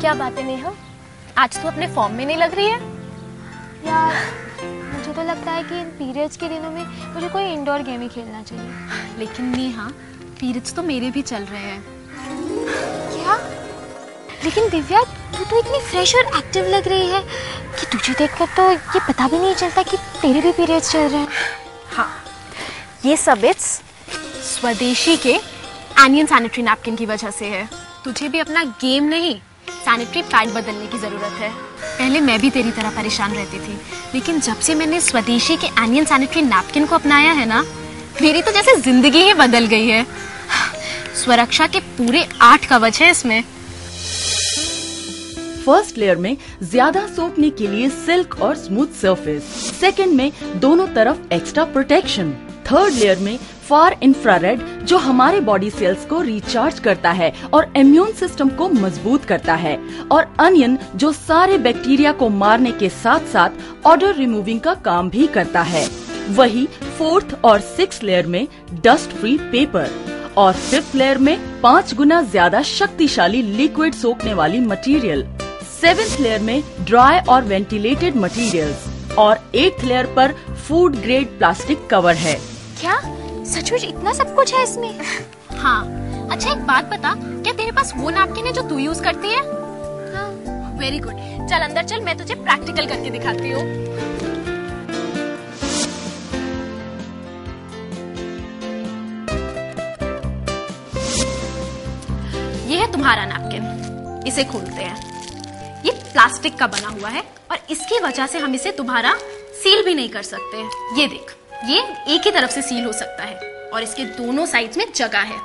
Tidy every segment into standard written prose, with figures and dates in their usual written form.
क्या बात है नेहा, आज तू अपने फॉर्म में नहीं लग रही है? यार मुझे तो लगता है कि इन पीरियड्स के दिनों में मुझे कोई इंडोर गेम ही खेलना चाहिए। लेकिन नेहा, पीरियड्स तो मेरे भी चल रहे हैं। क्या? लेकिन दिव्या, तू तो इतनी फ्रेश और एक्टिव लग रही है कि तुझे देखकर तो ये पता भी नहीं चलता कि तेरे भी पीरियड्स चल रहे हैं। हाँ, ये सब इट्स स्वदेशी के एनियन सैनिटरी नैपकिन की वजह से है। तुझे भी अपना गेम नहीं, सैनिटरी पैड बदलने की जरूरत है। पहले मैं भी तेरी तरह परेशान रहती थी, लेकिन जब से मैंने स्वदेशी के एनियन सैनिटरी नैपकिन को अपनाया है ना, मेरी तो जैसे जिंदगी ही बदल गई है। सुरक्षा के पूरे 8 कवच है इसमें। फर्स्ट लेयर में ज्यादा सोखने के लिए सिल्क और स्मूथ सरफेस, सेकंड में दोनों तरफ एक्स्ट्रा प्रोटेक्शन, थर्ड लेयर में फार इंफ्रारेड जो हमारे बॉडी सेल्स को रिचार्ज करता है और इम्यून सिस्टम को मजबूत करता है, और अनियन जो सारे बैक्टीरिया को मारने के साथ साथ ऑडर रिमूविंग का काम भी करता है। वही फोर्थ और सिक्स्थ लेयर में डस्ट फ्री पेपर, और फिफ्थ लेयर में 5 गुना ज्यादा शक्तिशाली लिक्विड सोखने वाली मटेरियल, सेवेंथ लेयर में ड्राई और वेंटिलेटेड मटेरियल्स, और 8th लेयर पर फूड ग्रेड प्लास्टिक कवर है। क्या सचमुच इतना सब कुछ है इसमें? हाँ। अच्छा एक बात बता, क्या तेरे पास वो नैपकिन है जो तू यूज करती है? हाँ। वेरी गुड, चल अंदर चल, मैं तुझे प्रैक्टिकल करके दिखाती हूँ। ये है तुम्हारा नैपकिन, इसे खोलते हैं। ये प्लास्टिक का बना हुआ है और इसकी वजह से हम इसे दोबारा सील भी नहीं कर सकते। ये देख, ये एक ही तरफ से सील हो सकता है और इसके दोनों साइड्स में जगह है,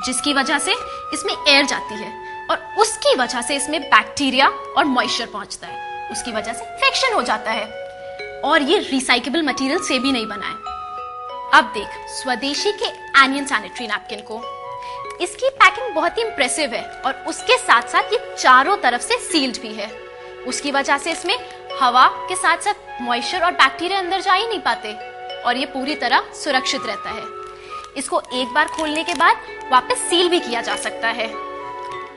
जिसकी वजह से इसमें एयर जाती है और उसकी वजह से इसमें बैक्टीरिया और मॉइस्चर पहुंचता है, उसकी वजह से इन्फेक्शन हो जाता है। और ये रिसाइकेबल मटेरियल से भी नहीं बना है। अब देख स्वदेशी के एनियन सैनिटरी नैपकिन को, इसकी पैकिंग बहुत ही इंप्रेसिव है और उसके साथ साथ ये चारों तरफ से सील्ड भी है। उसकी वजह से इसमें हवा के साथ साथ मॉइस्चर और बैक्टीरिया अंदर जा ही नहीं पाते और ये पूरी तरह सुरक्षित रहता है। इसको एक बार खोलने के बाद वापस सील भी किया जा सकता है।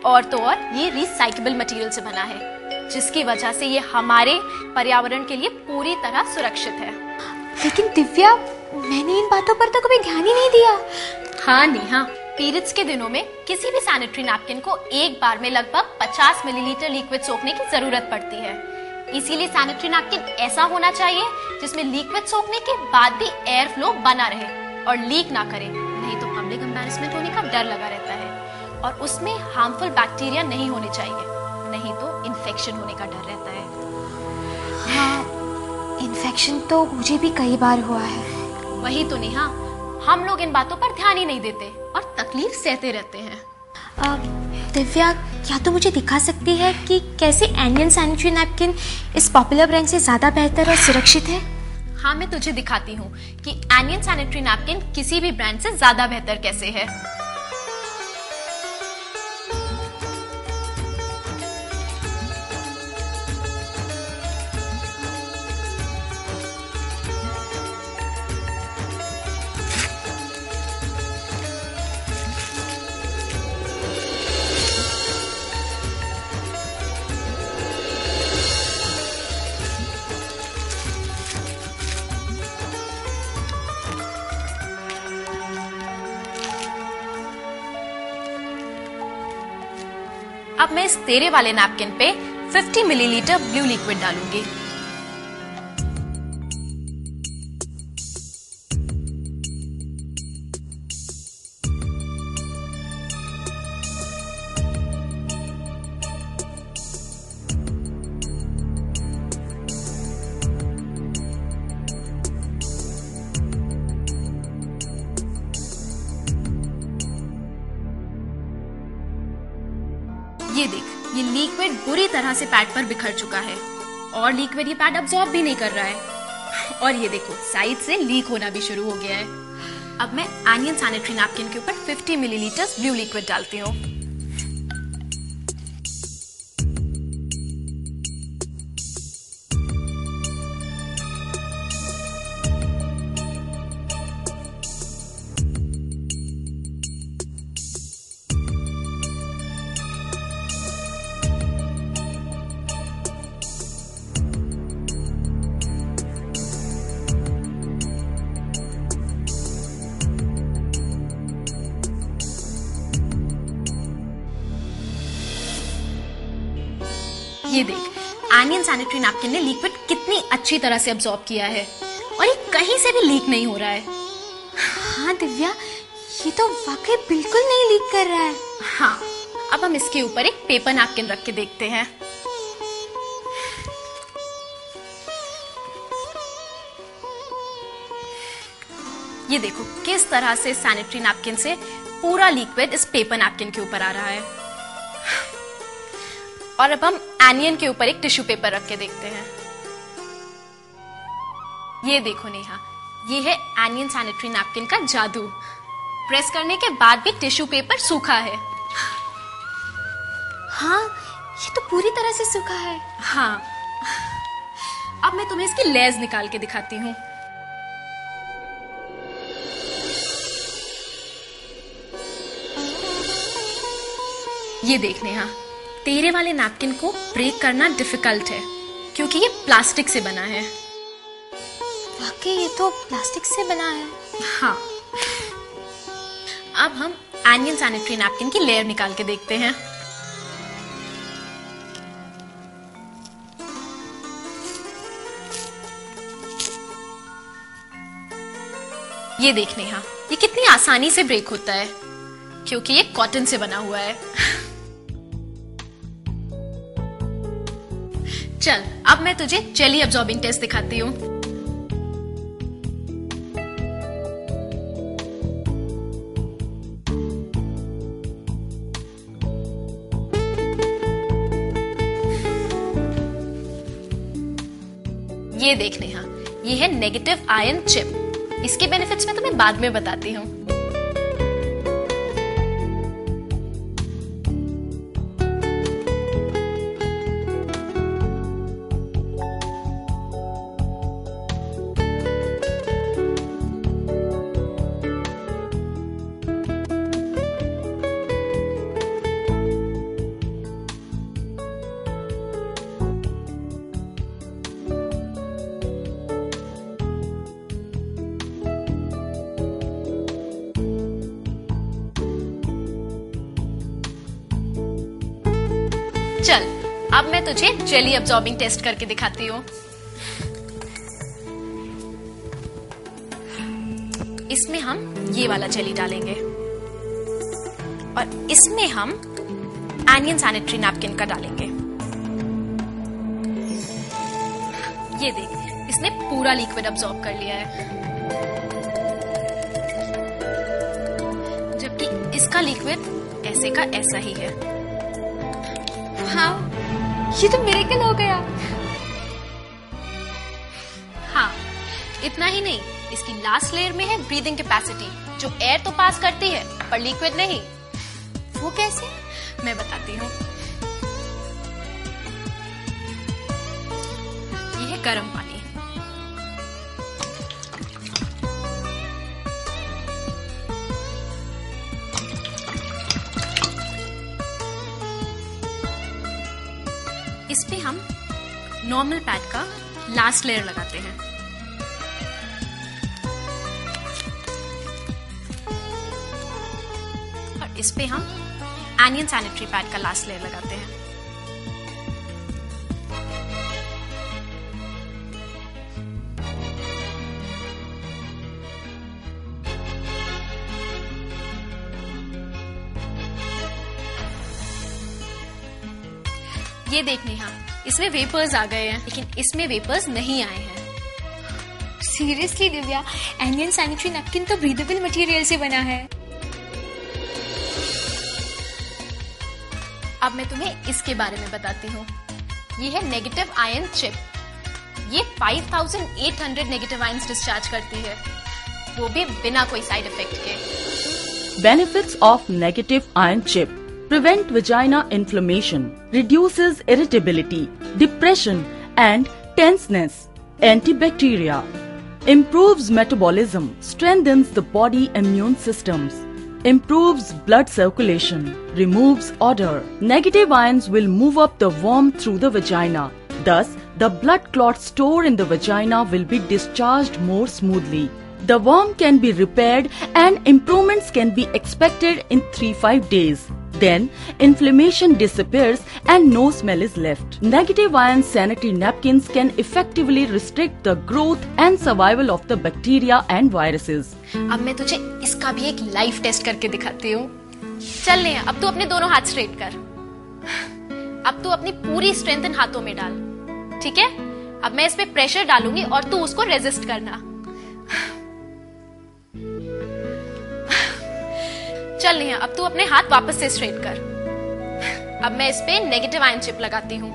और तो और ये रिसाइकेबल मटेरियल से बना है, जिसकी वजह से ये हमारे पर्यावरण के लिए पूरी तरह सुरक्षित है। लेकिन दिव्या, मैंने इन बातों पर तो कभी ध्यान ही नहीं दिया। हाँ नेहा, पीरियड्स के दिनों में किसी भी सैनिटरी नैपकिन को एक बार में लगभग 50 मिलीलीटर लिक्विड सोखने की जरूरत पड़ती है। इसीलिए सैनिटरी नैपकिन ऐसा होना चाहिए जिसमें लिक्विड सोखने के बाद भी एयर फ्लो बना रहे और लीक ना करे, नहीं तो पब्लिक एम्बैरेसमेंट होने का डर लगा रहता है। और उसमें हार्मफुल बैक्टीरिया नहीं होने चाहिए, नहीं तो इन्फेक्शन होने का डर रहता है। हाँ, इन्फेक्शन तो मुझे भी कई बार हुआ है। वही तो नेहा, हम लोग इन बातों पर ध्यान ही नहीं देते और तकलीफ सहते रहते हैं। दिव्या, क्या तो मुझे दिखा सकती है कि कैसे एनियन सैनिटरी नैपकिन इस पॉपुलर ब्रांड से ज्यादा बेहतर और सुरक्षित है? हाँ, मैं तुझे दिखाती हूँ कि एनियन सैनिटरी नैपकिन किसी भी ब्रांड से ज्यादा बेहतर कैसे है। अब मैं इस तेरे वाले नैपकिन पे 50 मिलीलीटर ब्लू लिक्विड डालूंगी। ये देख, ये लिक्विड बुरी तरह से पैड पर बिखर चुका है और लिक्विड ये पैड अब्सॉर्ब भी नहीं कर रहा है। और ये देखो, साइड से लीक होना भी शुरू हो गया है। अब मैं एनियन सैनिटरी नैपकिन के ऊपर 50 मिलीलीटर ब्लू लिक्विड डालती हूँ। ये देख, एनियन सैनिटरी नैपकिन ने लिक्विड कितनी अच्छी तरह से अब्सॉर्ब किया है और ये कहीं से भी लीक नहीं हो रहा है। हाँ दिव्या, ये तो वाकई बिल्कुल नहीं लीक कर रहा है। हाँ, अब हम इसके ऊपर एक पेपर नैपकिन रख के देखते हैं। ये देखो किस तरह से सैनिटरी नैपकिन से पूरा लिक्विड इस पेपर नैपकिन के ऊपर आ रहा है। और अब हम एनियन के ऊपर एक टिश्यू पेपर रख के देखते हैं। ये देखो नेहा, ये है एनियन सैनिटरी नैपकिन का जादू। प्रेस करने के बाद भी टिश्यू पेपर सूखा है। हाँ, ये तो पूरी तरह से सूखा है। हाँ, अब मैं तुम्हें इसकी लेयर्स निकाल के दिखाती हूँ। ये देख नेहा, तेरे वाले नैपकिन को ब्रेक करना डिफिकल्ट है क्योंकि ये प्लास्टिक से बना है। वाकई ये तो प्लास्टिक से बना है। हाँ, अब हम एनियन सैनिटरी नैपकिन की लेयर निकाल के देखते हैं। ये देख नेहा, ये कितनी आसानी से ब्रेक होता है क्योंकि ये कॉटन से बना हुआ है। चल, अब मैं तुझे जेली अब्सॉर्बिंग टेस्ट दिखाती हूँ। ये देख नेहा, ये है नेगेटिव आयन चिप। इसके बेनिफिट्स मैं तुम्हें बाद में बताती हूँ। चल, अब मैं तुझे जेली अब्सॉर्बिंग टेस्ट करके दिखाती हूँ। इसमें हम ये वाला जेली डालेंगे और इसमें हम एनियन सैनिटरी नैपकिन का डालेंगे। ये देख, इसने पूरा लिक्विड अब्सॉर्ब कर लिया है, जबकि इसका लिक्विड ऐसे का ऐसा ही है। हाँ, ये तो मिरेकल हो गया। हाँ, इतना ही नहीं, इसकी लास्ट लेयर में है ब्रीदिंग कैपेसिटी, जो एयर तो पास करती है पर लिक्विड नहीं। वो कैसे? मैं बताती हूँ। ये है गर्म पानी। इस पे हम नॉर्मल पैड का लास्ट लेयर लगाते हैं। और इस पे हम एनियन सैनिटरी पैड का लास्ट लेयर लगाते हैं। ये देख नेहा, इसमें वेपर्स आ गए हैं, लेकिन इसमें वेपर्स नहीं आए हैं। Seriously Divya, anion sanitary napkin तो ब्रीदेबल मटेरियल से बना है। अब मैं तुम्हें इसके बारे में बताती हूँ। ये है नेगेटिव आयन चिप। ये 5800 नेगेटिव आयंस डिस्चार्ज करती है, वो भी बिना कोई साइड इफेक्ट के। Benefits of negative ion chip: prevent vagina inflammation, reduces irritability, depression and tenseness, antibacteria, improves metabolism, strengthens the body immune systems, improves blood circulation, removes odor. Negative ions will move up the worm through the vagina. Thus, the blood clot stored in the vagina will be discharged more smoothly. The worm can be repaired and improvements can be expected in 3-5 days. Then inflammation disappears and no smell is left. Negative ion sanitary napkins can effectively restrict the growth and survival of the bacteria and viruses. अब मैं तुझे इसका भी एक live test करके दिखाती हूँ। चल नेहा, अब तू अपने दोनों हाथ स्ट्रेट कर। अब तू अपनी पूरी स्ट्रेंथ इन हाथों में डाल, ठीक है? अब मैं इस पे प्रेशर डालूंगी और तू उसको रेजिस्ट करना। चल नेहा, अब तू अपने हाथ वापस से स्ट्रेट कर। अब मैं इस पे नेगेटिव आयन चिप लगाती हूँ।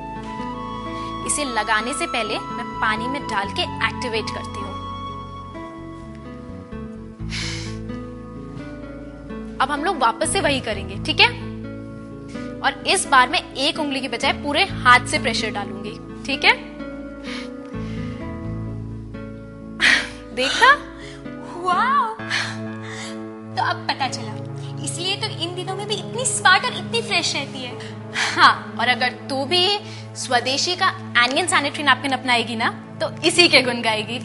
इसे लगाने से पहले मैं पानी में डाल के एक्टिवेट करती हूँ। अब हम लोग वापस से वही करेंगे, ठीक है? और इस बार मैं एक उंगली की बजाय पूरे हाथ से प्रेशर डालूंगी, ठीक है? देखा? वाओ! तो अब पता चला, इसलिए तो इन दिनों में भी इतनी स्मार्ट और इतनी फ्रेश रहती है। हाँ, और अगर तू भी स्वदेशी का एनियन सैनिटरी नैपकिन अपनाएगी ना, तो इसी के गुण गाएगी।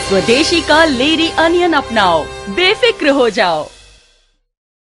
स्वदेशी का लेडी अनियन अपनाओ, बेफिक्र हो जाओ।